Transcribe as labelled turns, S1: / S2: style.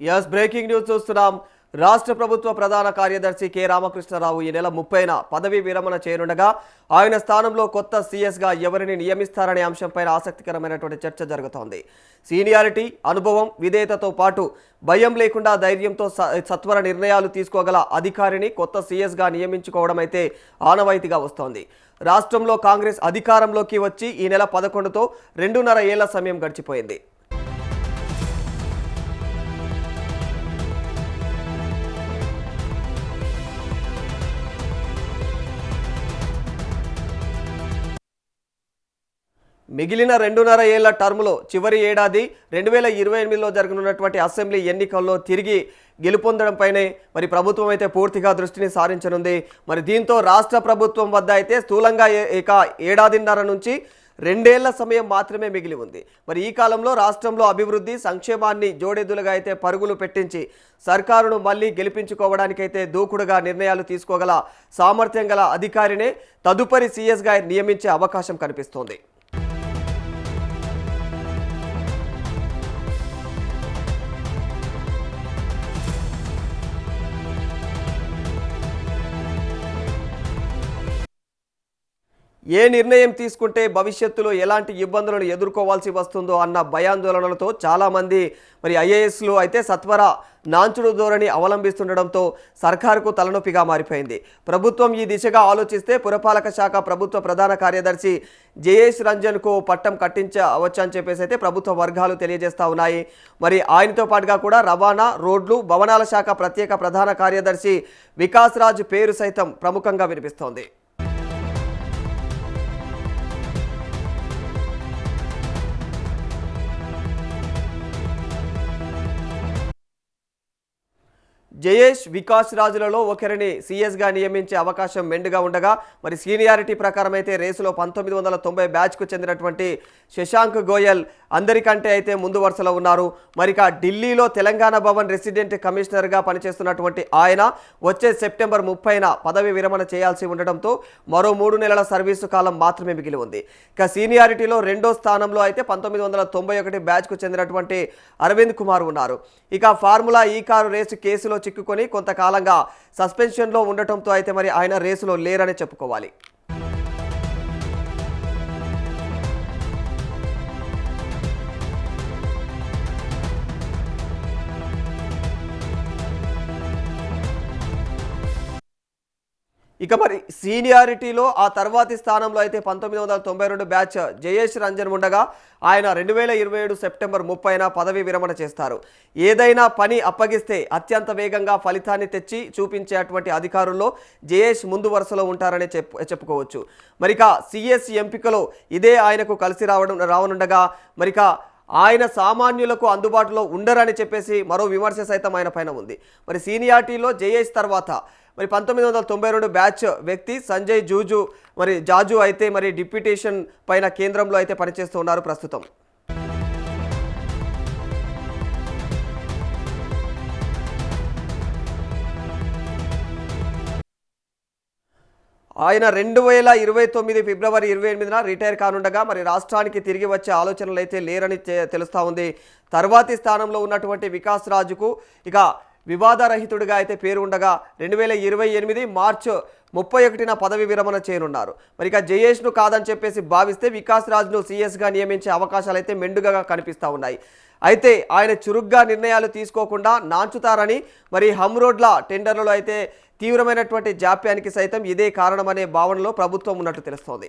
S1: Yes breaking news చూస్తున్నాం. రాష్ట్ర ప్రభుత్వ ప్రధాన కార్యదర్శి కె రామకృష్ణరావు ఈ నెల 30న పదవీ విరమణ చేయనుండగా ఆయన స్థానంలో కొత్త సీఎస్గా ఎవరిని నియమిస్తారనే అంశంపై ఆసక్తికరమైనటువంటి చర్చ జరుగుతోంది. సీనియారిటీ, అనుభవం, విధేయతతో పాటు భయం లేకుండా ధైర్యంతో సత్వర నిర్ణయాలు తీసుకోగల అధికారిని కొత్త సీఎస్గా నియమించుకోవడం అయితే ఆనవాయితీగా వస్తోంది. రాష్ట్రంలో కాంగ్రెస్ అధికారంలోకి వచ్చి ఈ నెల 11తో 2.5 ఏళ్ల సమయం గడిచిపోయింది. మిగిలిన 2.5 ఏళ్ల టర్ములో చివరి ఏడాది 2028లో జరగనున్నటువంటి అసెంబ్లీ ఎన్నికల్లో తిరిగి గెలుపొందడంపైనే మరి ప్రభుత్వం అయితే పూర్తిగా దృష్టిని సారించనుంది. మరి దీంతో రాష్ట్ర ప్రభుత్వం వద్ద అయితే స్థూలంగా ఇక ఏడాదిన్నర నుంచి 2 ఏళ్ల సమయం మాత్రమే మిగిలి ఉంది. మరి ఈ కాలంలో రాష్ట్రంలో అభివృద్ధి, సంక్షేమాన్ని జోడెద్దులుగా అయితే పరుగులు పెట్టించి సర్కారును మళ్ళీ గెలిపించుకోవడానికైతే దూకుడుగా నిర్ణయాలు తీసుకోగల సామర్థ్యం గల అధికారినే తదుపరి సీఎస్గా నియమించే అవకాశం కనిపిస్తోంది. ఏ నిర్ణయం తీసుకుంటే భవిష్యత్తులో ఎలాంటి ఇబ్బందులను ఎదుర్కోవాల్సి వస్తుందో అన్న భయాందోళనలతో చాలామంది మరి ఐఏఎస్లు అయితే సత్వర నాంచుడు ధోరణి అవలంబిస్తుండడంతో సర్కారుకు తలనొప్పిగా మారిపోయింది. ప్రభుత్వం ఈ దిశగా ఆలోచిస్తే పురపాలక శాఖ ప్రభుత్వ ప్రధాన కార్యదర్శి జయేష్ రంజన్కు పట్టం కట్టించవచ్చని చెప్పేసి అయితే ప్రభుత్వ వర్గాలు తెలియజేస్తూ ఉన్నాయి. మరి ఆయనతో పాటుగా కూడా రవాణా, రోడ్లు, భవనాల శాఖ ప్రత్యేక ప్రధాన కార్యదర్శి వికాస్ రాజ్ పేరు సైతం ప్రముఖంగా వినిపిస్తోంది. జయేష్, వికాస్ రాజులలో ఒకరిని సీఎస్గా నియమించే అవకాశం మెండుగా ఉండగా మరి సీనియారిటీ ప్రకారం అయితే రేసులో 1990 బ్యాచ్కు చెందినటువంటి శశాంక్ గోయల్ అందరికంటే అయితే ముందు వరుసలో ఉన్నారు. మరిక ఢిల్లీలో తెలంగాణ భవన్ రెసిడెంట్ కమిషనర్గా పనిచేస్తున్నటువంటి ఆయన వచ్చే సెప్టెంబర్ 30న పదవి విరమణ చేయాల్సి ఉండడంతో మరో 3 నెలల సర్వీసు కాలం మాత్రమే మిగిలి ఉంది. ఇక సీనియారిటీలో రెండో స్థానంలో అయితే 1991 బ్యాచ్కు చెందినటువంటి అరవింద్ కుమార్ ఉన్నారు. ఇక ఫార్ములా ఈ కారు రేసు కేసులో చిక్కుకొని కొంతకాలంగా సస్పెన్షన్లో ఉండటంతో అయితే మరి ఆయన రేసులో లేరని చెప్పుకోవాలి. ఇక మరి సీనియారిటీలో ఆ తర్వాతి స్థానంలో అయితే 1992 బ్యాచ్ జయేష్ రంజన్ ఉండగా ఆయన 2027 సెప్టెంబర్ 30న పదవి విరమణ చేస్తారు. ఏదైనా పని అప్పగిస్తే అత్యంత వేగంగా ఫలితాన్ని తెచ్చి చూపించేటువంటి అధికారుల్లో జయేష్ ముందు వరుసలో ఉంటారని చెప్పుకోవచ్చు. మరిక సిఎస్ ఎంపికలో ఇదే ఆయనకు కలిసి రావనుండగా మరిక ఆయన సామాన్యులకు అందుబాటులో ఉండరని చెప్పేసి మరో విమర్శ సైతం ఆయన పైన ఉంది. మరి సీనియారిటీలో జయేష్ తర్వాత మరి 1992 బ్యాచ్ వ్యక్తి సంజయ్ జాజు అయితే మరి డిప్యూటేషన్ పైన కేంద్రంలో అయితే పనిచేస్తూ ఉన్నారు ప్రస్తుతం. ఆయన 2029 ఫిబ్రవరి 28న రిటైర్ కానుండగా మరి రాష్ట్రానికి తిరిగి వచ్చే ఆలోచనలు అయితే లేరని తెలుస్తూ ఉంది. తర్వాతి స్థానంలో ఉన్నటువంటి వికాస్ రాజుకు ఇక వివాదరహితుడిగా అయితే పేరు ఉండగా 2028 మార్చి 31న పదవి విరమణ చేయనున్నారు. మరి ఇక జయేష్ను కాదని చెప్పేసి భావిస్తే వికాస్ రాజ్ను సీఎస్గా నియమించే అవకాశాలు అయితే మెండుగా కనిపిస్తూ ఉన్నాయి. అయితే ఆయన చురుగ్గా నిర్ణయాలు తీసుకోకుండా నాంచుతారని మరి హమ్ రోడ్ల టెండర్లలో అయితే తీవ్రమైనటువంటి జాప్యానికి సైతం ఇదే కారణమనే భావనలో ప్రభుత్వం ఉన్నట్టు తెలుస్తోంది.